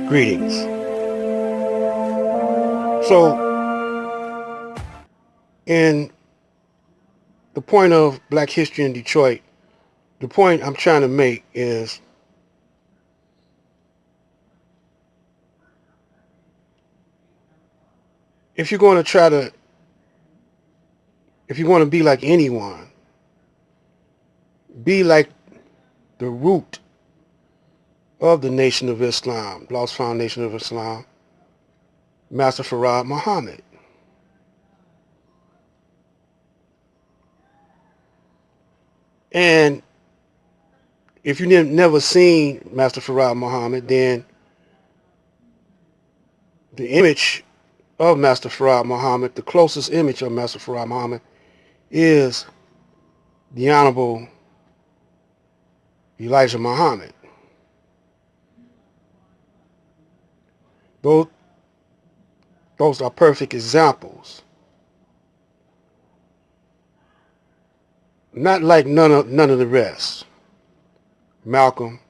Greetings. So, in the point of Black history in Detroit, the point I'm trying to make is if you're going to if you want to be like anyone, be like the root of the Nation of Islam, Lost Foundation of Islam, Master Farad Muhammad. And if you never seen Master Farad Muhammad, then the image of Master Farad Muhammad, the closest image of Master Farad Muhammad is the Honorable Elijah Muhammad. Those are perfect examples. Not like none of the rest. Malcolm,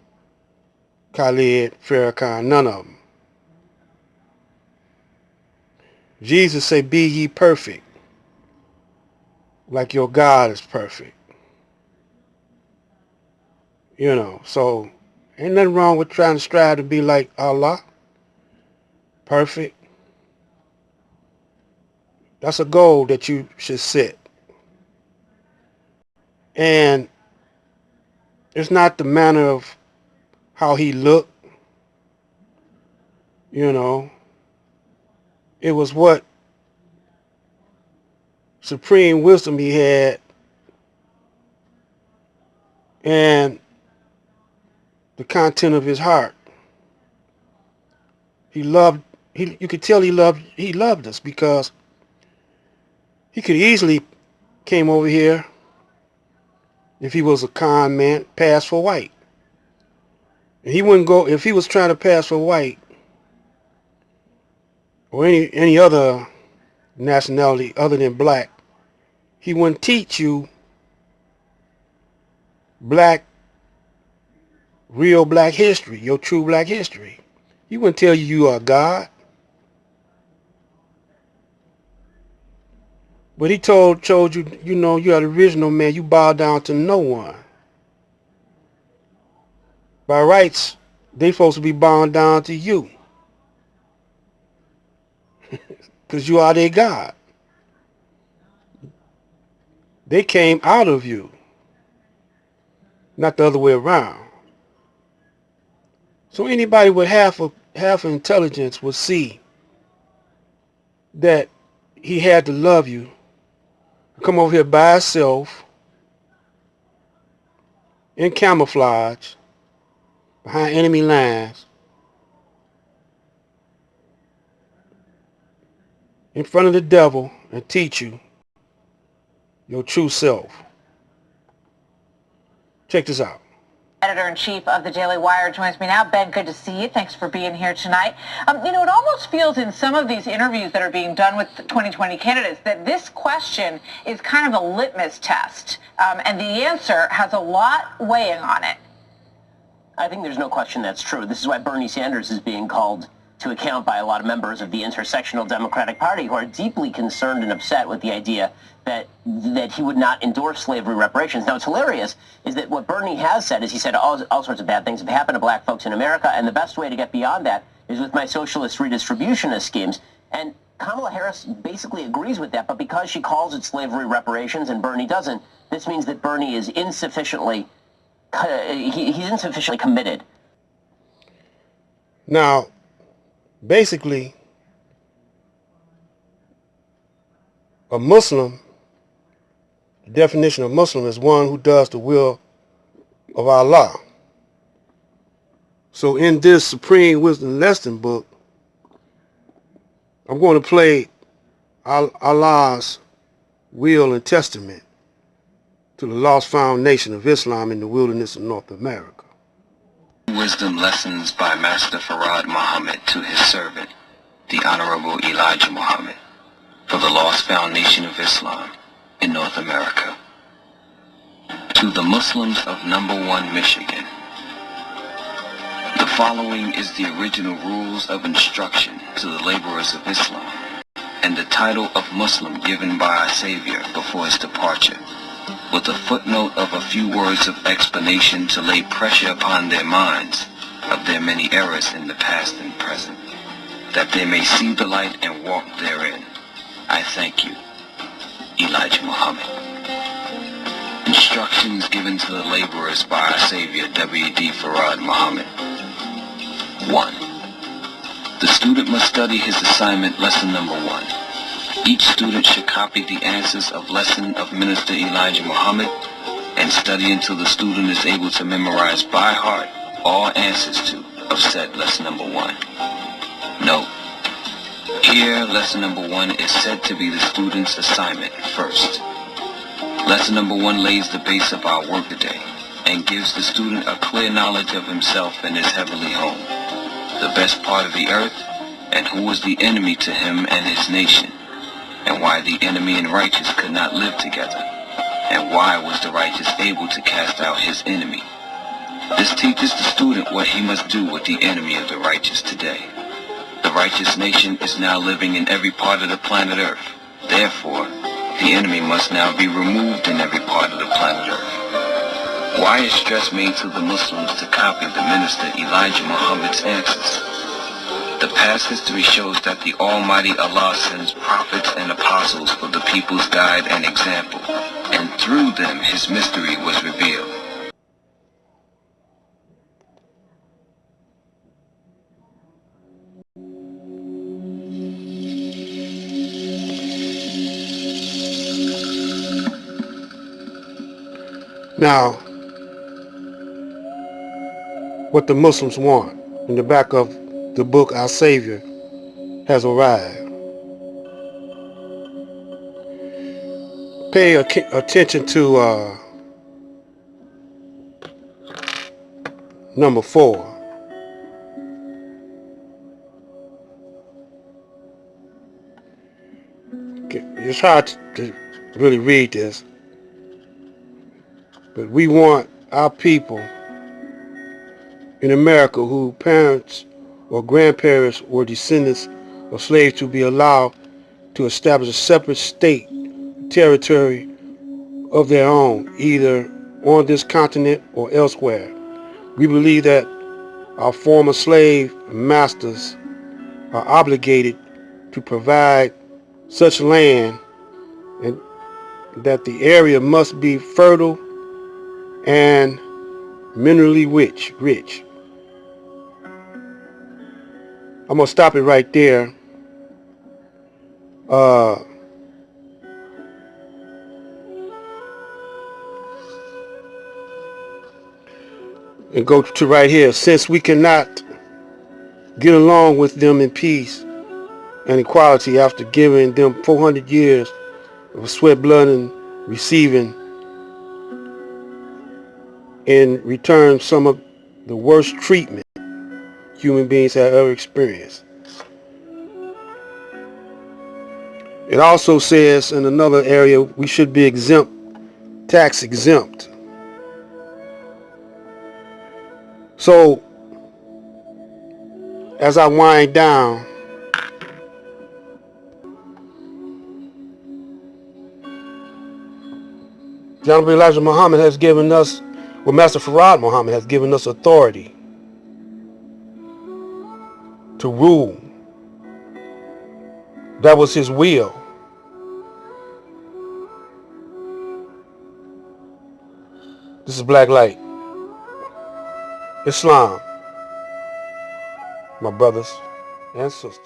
Khalid, Farrakhan, none of them. Jesus said, "Be ye perfect, like your God is perfect." So ain't nothing wrong with trying to strive to be like Allah, perfect. That's a goal that you should set. And it's not the manner of how he looked, It was what supreme wisdom he had and the content of his heart. You could tell he loved us because he could easily came over here if he was a con man, pass for white. And he wouldn't go if he was trying to pass for white or any other nationality other than black. He wouldn't teach you real black history, your true black history. He wouldn't tell you are God. But he told you, you are the original man. You bow down to no one. By rights, they supposed to be bowing down to you. Because you are their God. They came out of you. Not the other way around. So anybody with half intelligence would see that he had to love you. Come over here by himself in camouflage behind enemy lines in front of the devil and teach you your true self. Check this out. Editor-in-Chief of the Daily Wire joins me now. Ben, good to see you. Thanks for being here tonight. It almost feels in some of these interviews that are being done with 2020 candidates that this question is kind of a litmus test, and the answer has a lot weighing on it. I think there's no question that's true. This is why Bernie Sanders is being called to account by a lot of members of the intersectional Democratic Party who are deeply concerned and upset with the idea that he would not endorse slavery reparations. Now, what's hilarious is that what Bernie has said is he said all sorts of bad things have happened to black folks in America, and the best way to get beyond that is with my socialist redistributionist schemes. And Kamala Harris basically agrees with that, but because she calls it slavery reparations and Bernie doesn't, this means that Bernie is insufficiently committed. Now, basically, a Muslim, the definition of Muslim is one who does the will of Allah. So in this Supreme Wisdom Lesson book, I'm going to play Allah's will and testament to the lost found nation of Islam in the wilderness of North America. Wisdom Lessons by Master Farad Muhammad to his servant, the Honorable Elijah Muhammad, for the lost found nation of Islam in North America. To the Muslims of Number 1 Michigan, the following is the original rules of instruction to the laborers of Islam, and the title of Muslim given by our Savior before his departure, with a footnote of a few words of explanation to lay pressure upon their minds of their many errors in the past and present, that they may see the light and walk therein. I thank you, Elijah Muhammad. Instructions given to the laborers by our Savior, W.D. Farad Muhammad. 1. The student must study his assignment, lesson number 1. Each student should copy the answers of lesson of Minister Elijah Muhammad and study until the student is able to memorize by heart all answers to of said lesson number 1. Note: here, lesson number 1 is said to be the student's assignment first. Lesson number 1 lays the base of our workaday and gives the student a clear knowledge of himself and his heavenly home, the best part of the earth, and who was the enemy to him and his nation, and why the enemy and righteous could not live together, and why was the righteous able to cast out his enemy. This teaches the student what he must do with the enemy of the righteous today. The righteous nation is now living in every part of the planet Earth. Therefore, the enemy must now be removed in every part of the planet Earth. Why is stress made to the Muslims to copy the minister Elijah Muhammad's answers? The past history shows that the Almighty Allah sends prophets and apostles for the people's guide and example, and through them his mystery was revealed. Now, what the Muslims want in the back of the book, Our Savior has arrived. Pay attention to number 4. Okay, it's hard to really read this, but we want our people in America whose parents or grandparents were descendants of slaves to be allowed to establish a separate state, territory of their own, either on this continent or elsewhere. We believe that our former slave masters are obligated to provide such land, and that the area must be fertile and minerally rich. I'm gonna stop it right there. And go to right here. Since we cannot get along with them in peace and equality after giving them 400 years of sweat, blood, and receiving in return some of the worst treatment human beings have ever experienced. It also says in another area we should be exempt, tax exempt. So as I wind down, Honorable Elijah Muhammad has given us, well, Master Farad Muhammad has given us authority to rule. That was his will. This is Black Light. Islam, my brothers and sisters.